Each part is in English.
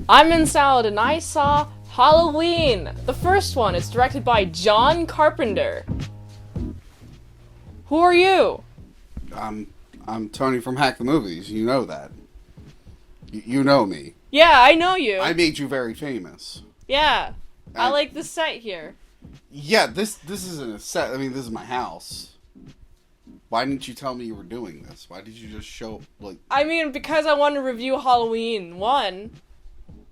I'm in Salad and I saw Halloween. The first one is directed by John Carpenter. Who are you? I'm Tony from Hack the Movies. You know that. You know me. Yeah, I know you. I made you very famous. Yeah. I like the set here. Yeah, this isn't a set. I mean, this is my house. Why didn't you tell me you were doing this? Why did you just show like? I mean, because I want to review Halloween 1.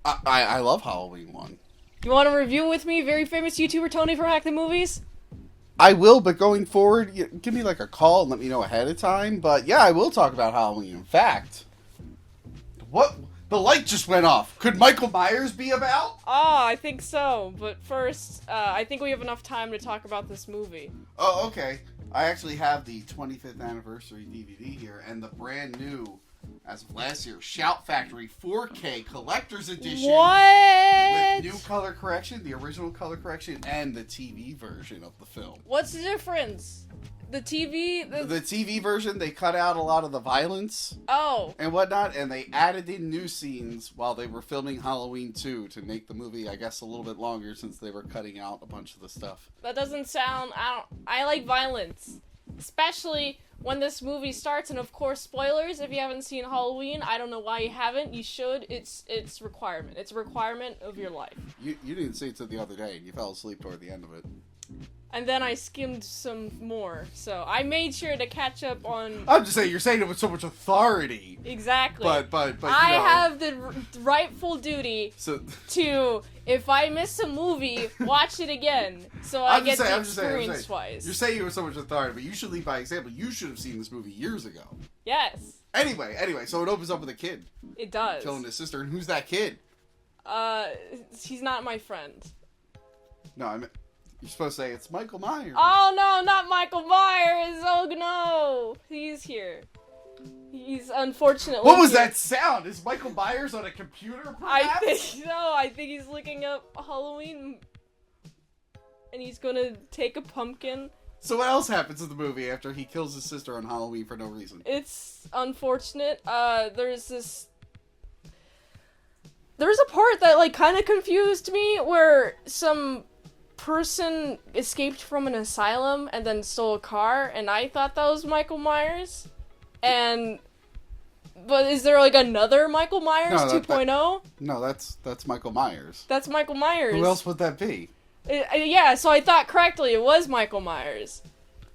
I love Halloween 1. You want to review with me, very famous YouTuber Tony from Hack the Movies? I will, but going forward, give me like a call and let me know ahead of time. But yeah, I will talk about Halloween. In fact, what? The light just went off. Could Michael Myers be about? Oh, I think so. But first, I think we have enough time to talk about this movie. Oh, okay. I actually have the 25th anniversary DVD here and the brand new, as of last year, Shout Factory 4K Collector's Edition. What? With new color correction, the original color correction, and the TV version of the film. What's the difference? The TV? The TV version, they cut out a lot of the violence. Oh. And whatnot, and they added in new scenes while they were filming Halloween 2 to make the movie, I guess, a little bit longer since they were cutting out a bunch of the stuff. That doesn't sound... I like violence. Especially when this movie starts, and of course, spoilers, if you haven't seen Halloween, I don't know why you haven't, you should. It's requirement. It's a requirement of your life. You didn't see it till the other day, and you fell asleep toward the end of it. And then I skimmed some more, so I made sure to catch up on... I'm just saying, you're saying it with so much authority. Exactly. But I have the rightful duty to, if I miss a movie, watch it again, so I get the experience twice. You're saying it with so much authority, but you should lead by example. You should have seen this movie years ago. Yes. Anyway, so it opens up with a kid. It does. Killing his sister, and who's that kid? He's not my friend. No, you're supposed to say it's Michael Myers. Oh no, not Michael Myers! Oh no! He's here. He's unfortunately What was here. that sound? Is Michael Myers on a computer, perhaps? I think so. I think he's looking up Halloween. And he's gonna take a pumpkin. So what else happens in the movie after he kills his sister on Halloween for no reason? It's unfortunate. There's a part that, like, kind of confused me where some person escaped from an asylum and then stole a car, and I thought that was Michael Myers. But is there like another Michael Myers 2.0? No, that's Michael Myers. That's Michael Myers. Who else would that be? Yeah, so I thought correctly, it was Michael Myers.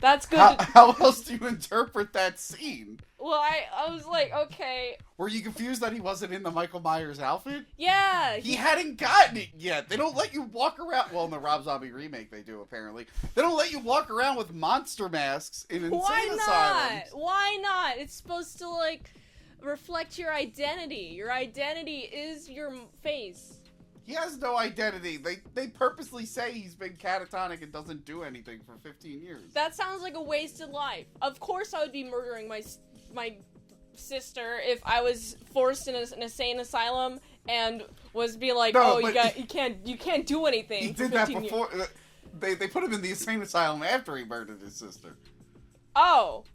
That's good. How else do you interpret that scene? Well, I was like, okay. Were you confused that he wasn't in the Michael Myers outfit? Yeah. He hadn't gotten it yet. They don't let you walk around. Well, in the Rob Zombie remake, they do, apparently. They don't let you walk around with monster masks in insane asylums. Why not? It's supposed to, like, reflect your identity. Your identity is your face. He has no identity. They purposely say he's been catatonic and doesn't do anything for 15 years. That sounds like a wasted life. Of course I would be murdering my sister if I was forced in an insane asylum and was being like, no, you can't do anything. He did that before. They put him in the insane asylum after he murdered his sister. Oh.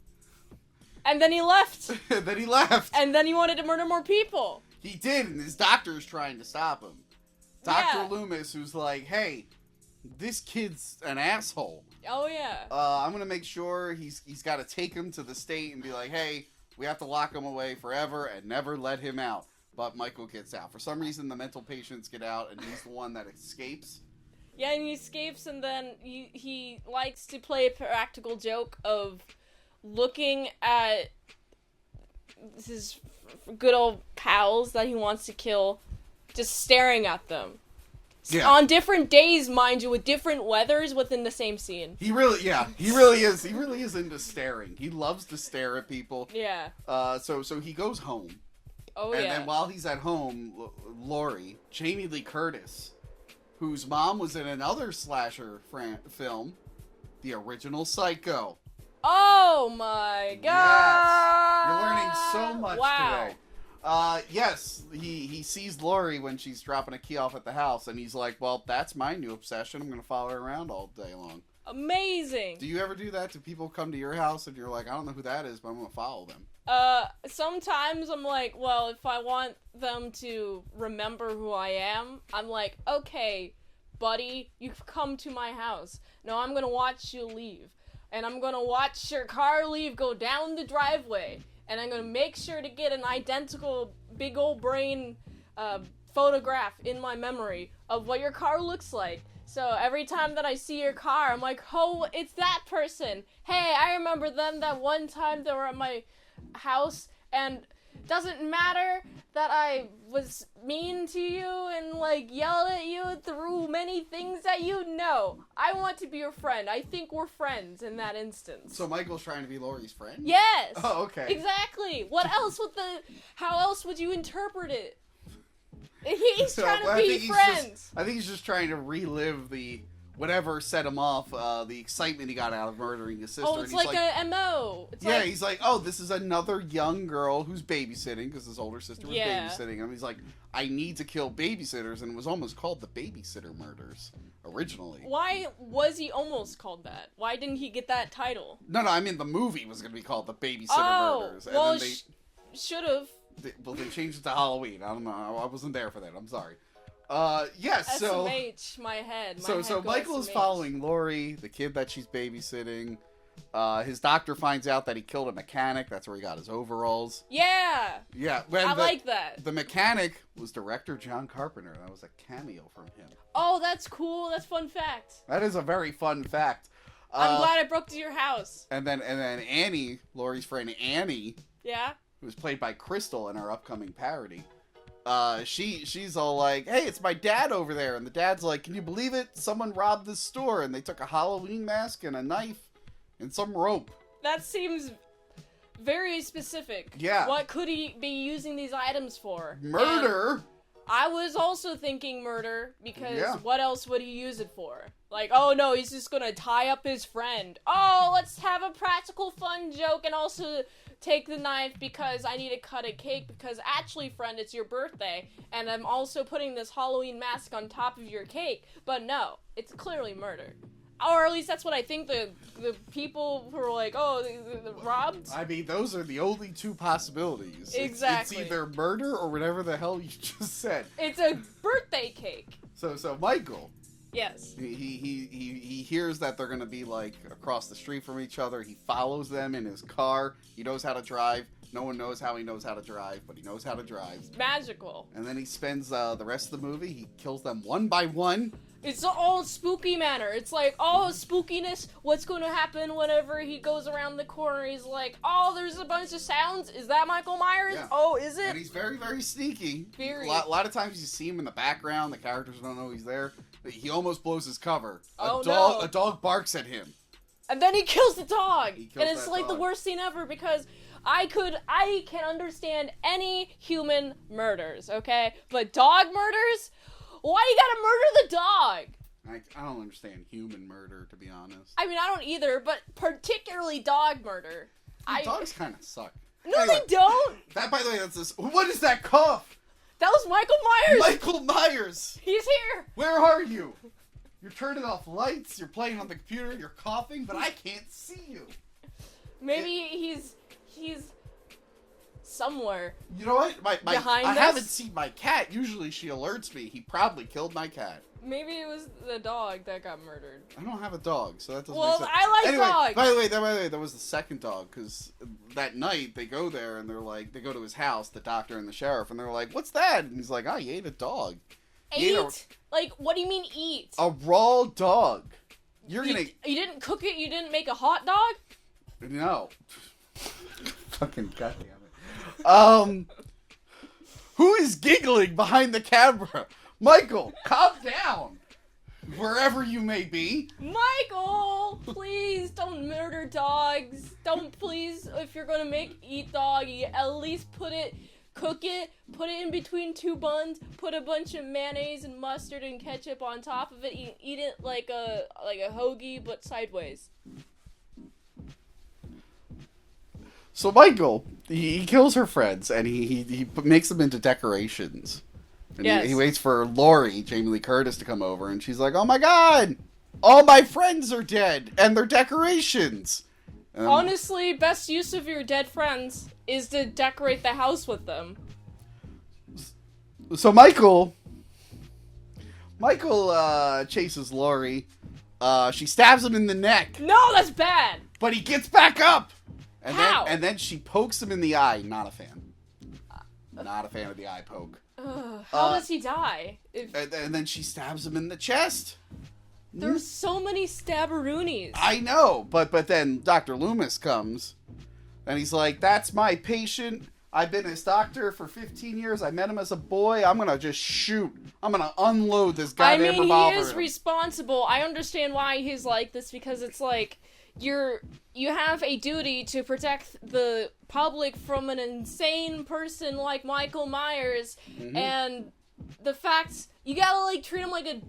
And then he left. Then he left. And then he wanted to murder more people. He did, and his doctor's trying to stop him. Dr. Loomis, who's like, hey, this kid's an asshole. Oh, yeah. I'm going to make sure he's got to take him to the state and be like, hey, we have to lock him away forever and never let him out. But Michael gets out. For some reason, the mental patients get out, and he's the one that escapes. Yeah, and he escapes, and then he likes to play a practical joke of looking at his good old pals that he wants to kill, just staring at them. Yeah. On different days, mind you, with different weathers within the same scene. He really is. He really is into staring. He loves to stare at people. Yeah. So he goes home. Oh, and then while he's at home, Laurie, Jamie Lee Curtis, whose mom was in another slasher film, the original Psycho. Oh my god! Yes. You're learning so much today. Yes, he sees Laurie when she's dropping a key off at the house, and he's like, well, that's my new obsession. I'm going to follow her around all day long. Amazing! Do you ever do that? Do people come to your house and you're like, I don't know who that is, but I'm going to follow them? Sometimes I'm like, well, if I want them to remember who I am, I'm like, okay, buddy, you've come to my house. No, I'm gonna watch you leave. And I'm gonna watch your car leave, go down the driveway. And I'm gonna make sure to get an identical big old brain photograph in my memory of what your car looks like. So every time that I see your car, I'm like, oh, it's that person. Hey, I remember them that one time they were at my house, and doesn't matter that I was mean to you and like yelled at you through many things that you know. I want to be your friend. I think we're friends in that instance. So Michael's trying to be Laurie's friend? Yes. Oh, okay. Exactly. How else would you interpret it? He's trying to be friends. I think he's just trying to relive whatever set him off, the excitement he got out of murdering his sister. Oh, it's like a MO. He's like, oh, this is another young girl who's babysitting, because his older sister was babysitting him. He's like, I need to kill babysitters, and it was almost called the Babysitter Murders, originally. Why was he almost called that? Why didn't he get that title? No, I mean, the movie was going to be called the Babysitter Murders. And well, then should have. They changed it to Halloween. I don't know. I wasn't there for that. I'm sorry. So SMH, my head. So Michael is following Laurie, the kid that she's babysitting. His doctor finds out that he killed a mechanic. That's where he got his overalls. Yeah. Yeah. I like that. The mechanic was director John Carpenter. That was a cameo from him. Oh, that's cool. That's fun fact. That is a very fun fact. I'm glad I broke to your house. And then Annie, Laurie's friend Annie. Yeah. Who was played by Crystal in our upcoming parody. She's all like, hey, it's my dad over there. And the dad's like, can you believe it? Someone robbed this store and they took a Halloween mask and a knife and some rope. That seems very specific. Yeah. What could he be using these items for? Murder? And I was also thinking murder, because what else would he use it for? Like, oh no, he's just gonna tie up his friend. Oh, let's have a practical fun joke and also take the knife because I need to cut a cake because actually, friend, it's your birthday and I'm also putting this Halloween mask on top of your cake. But no, it's clearly murder. Or at least that's what I think the people who are like, oh, they robbed? I mean, those are the only two possibilities. Exactly. It's either murder or whatever the hell you just said. It's a birthday cake. So Michael. Yes. He hears that they're going to be, like, across the street from each other. He follows them in his car. He knows how to drive. No one knows how he knows how to drive, but he knows how to drive. It's magical. And then he spends the rest of the movie, he kills them one by one. It's all spooky manner. It's like, oh, spookiness. What's going to happen whenever he goes around the corner? He's like, oh, there's a bunch of sounds. Is that Michael Myers? Yeah. Oh, is it? And he's very, very sneaky. Very. A lot of times you see him in the background. The characters don't know he's there. He almost blows his cover. A dog barks at him. And then he kills the dog. And it's like the worst scene ever because I can understand any human murders, okay? But dog murders? Why you gotta murder the dog? I don't understand human murder, to be honest. I mean, I don't either, but particularly dog murder. Dogs kind of suck. No, anyway, they don't. That, by the way, that's this. What is that cough? That was Michael Myers. Michael Myers. He's here. Where are you? You're turning off lights. You're playing on the computer. You're coughing, but I can't see you. Maybe he's somewhere. You know what? Behind us? I haven't seen my cat. Usually she alerts me. He probably killed my cat. Maybe it was the dog that got murdered. I don't have a dog, so that doesn't make sense. Well, I like dogs. By the way, that was the second dog, because that night they go there and they're like, they go to his house, the doctor and the sheriff, and they're like, what's that? And he's like, oh, you ate a dog. Like, what do you mean eat? A raw dog. You didn't cook it? You didn't make a hot dog? No. Fucking goddamn it. Who is giggling behind the camera? Michael, calm down. Wherever you may be. Michael, please don't murder dogs. Please, if you're gonna eat dog, at least cook it, put it in between two buns, put a bunch of mayonnaise and mustard and ketchup on top of it, eat it like a hoagie, but sideways. So Michael, he kills her friends, and he makes them into decorations. And yes. he waits for Laurie, Jamie Lee Curtis, to come over, and she's like, oh my god, all my friends are dead, and they're decorations. And Honestly, best use of your dead friends is to decorate the house with them. So Michael chases Laurie. She stabs him in the neck. No, that's bad. But he gets back up. And How? then she pokes him in the eye. Not a fan. Not a fan of the eye poke. How does he die? And then she stabs him in the chest. There's so many stabberoonies. I know, but then Dr. Loomis comes, and he's like, "That's my patient. I've been his doctor for 15 years. I met him as a boy. I'm gonna just shoot. I'm gonna unload this goddamn revolver." He is responsible. I understand why he's like this, because it's like you have a duty to protect the public from an insane person like Michael Myers, and the fact you gotta like treat him like a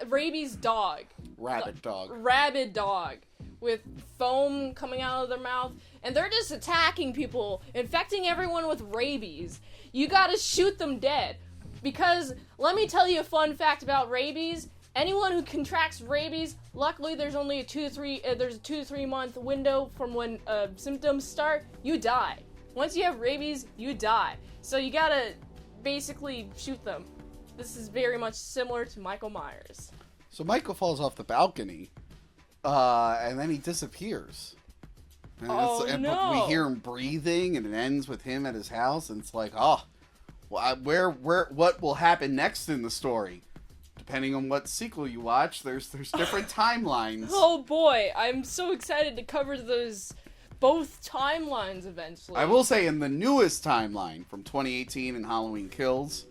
rabies dog. Rabid dog with foam coming out of their mouth, and they're just attacking people, infecting everyone with rabies. You gotta shoot them dead. Because, let me tell you a fun fact about rabies. Anyone who contracts rabies, luckily there's only a 2 to 3 month window from when symptoms start. You die. Once you have rabies, you die. So you gotta basically shoot them. This is very much similar to Michael Myers. So Michael falls off the balcony, and then he disappears. And no! We hear him breathing, and it ends with him at his house, and it's like, oh, well, what will happen next in the story? Depending on what sequel you watch, there's different timelines. Oh boy, I'm so excited to cover both timelines eventually. I will say, in the newest timeline from 2018 in Halloween Kills,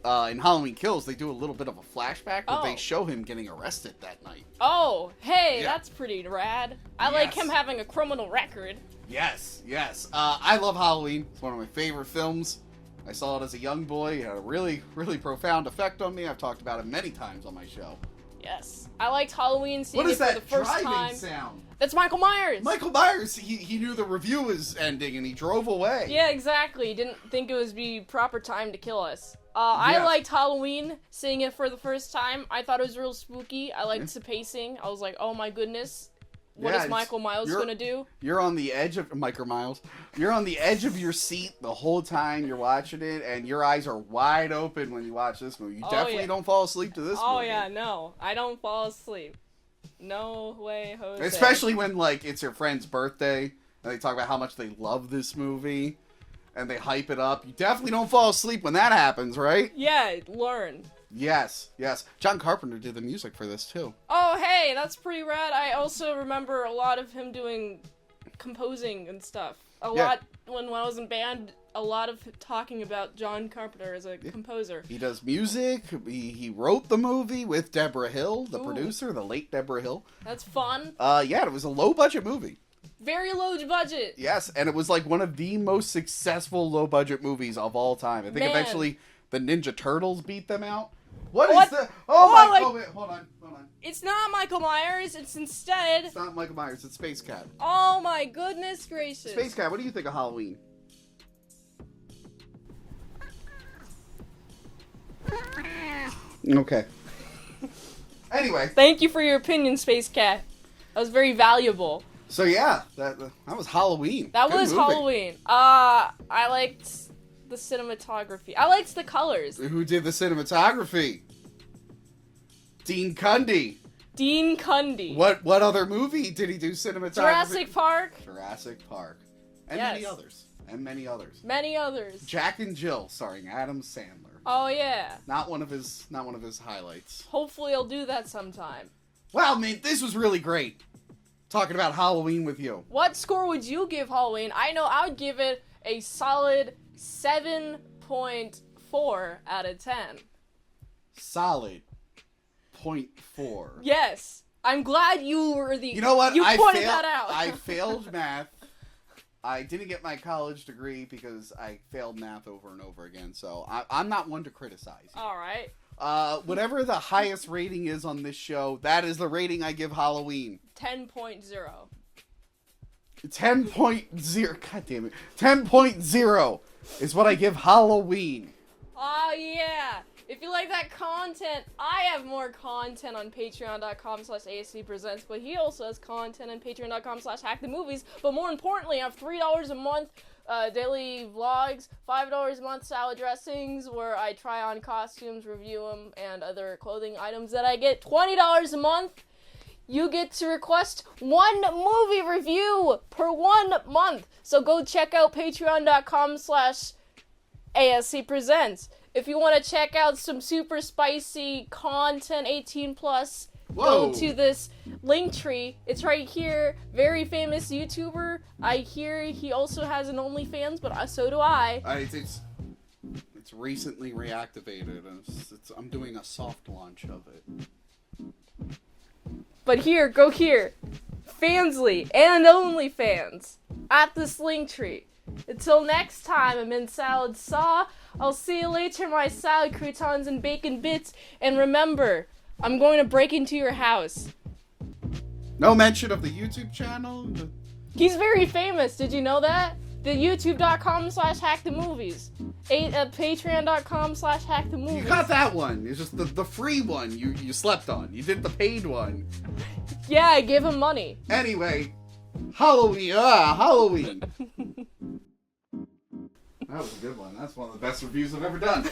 they do a little bit of a flashback where they show him getting arrested that night. Oh, hey, that's pretty rad. I like him having a criminal record. Yes. I love Halloween. It's one of my favorite films. I saw it as a young boy. It had a really, really profound effect on me. I've talked about it many times on my show. Yes. I liked Halloween, seeing What is it for that the first driving time. sound? That's Michael Myers. Michael Myers, he knew the review was ending and he drove away. Yeah, exactly. He didn't think it was the proper time to kill us. I liked Halloween, seeing it for the first time. I thought it was real spooky. I liked the pacing. I was like, oh my goodness. What is Michael Miles gonna do? You're on the edge of You're on the edge of your seat the whole time you're watching it, and your eyes are wide open when you watch this movie. You definitely don't fall asleep to this movie. Oh yeah, no. I don't fall asleep. No way, Jose. Especially when it's your friend's birthday, and they talk about how much they love this movie, and they hype it up. You definitely don't fall asleep when that happens, right? Yeah, learn. Yes. John Carpenter did the music for this, too. Oh, hey, that's pretty rad. I also remember a lot of him doing composing and stuff. A lot, when I was in band, a lot of talking about John Carpenter as a composer. He does music. He wrote the movie with Deborah Hill, the producer, the late Deborah Hill. That's fun. It was a low-budget movie. Very low budget. Yes, and it was one of the most successful low-budget movies of all time. I think eventually the Ninja Turtles beat them out. What is the... hold on. It's not Michael Myers, it's instead... It's not Michael Myers, it's Space Cat. Oh my goodness gracious. Space Cat, what do you think of Halloween? Okay. Anyway. Thank you for your opinion, Space Cat. That was very valuable. So yeah, that was Halloween. That was Halloween. I liked the cinematography. I liked the colors. Who did the cinematography? Dean Cundy. What other movie did he do cinematography? Jurassic Park. And many others. Jack and Jill, starring Adam Sandler. Oh yeah. Not one of his highlights. Hopefully I'll do that sometime. Wow, man, this was really great. Talking about Halloween with you. What score would you give Halloween? I know I would give it a solid 7.4 out of 10. Solid 0.4. Yes. I'm glad you were the... You know what? You pointed that out. I failed math. I didn't get my college degree because I failed math over and over again, so I'm not one to criticize. All right. Whatever the highest rating is on this show, that is the rating I give Halloween. 10.0. 10.0. God damn it. 10.0 is what I give Halloween. Oh, yeah. If you like that content, I have more content on patreon.com/ASEPresents, but he also has content on patreon.com/hackthemovies. But more importantly, I have $3 a month daily vlogs, $5 a month salad dressings, where I try on costumes, review them, and other clothing items that I get. $20 a month. You get to request one movie review per 1 month. So go check out patreon.com/ASEPresents. If you want to check out some super spicy content, 18 plus, Whoa. go to this link tree. It's right here. Very famous YouTuber. I hear he also has an OnlyFans, but so do I. It's recently reactivated. I'm doing a soft launch of it. But here, go here. Fansly and OnlyFans at this link tree. Until next time, I'm in Salad Saw. I'll see you later, my salad croutons and bacon bits. And remember, I'm going to break into your house. No mention of the YouTube channel? He's very famous. Did you know that? The youtube.com/hackthemovies. Patreon.com/hackthemovies. You got that one. It's just the free one you slept on. You did the paid one. Yeah, I give him money. Anyway, Halloween. That was a good one. That's one of the best reviews I've ever done.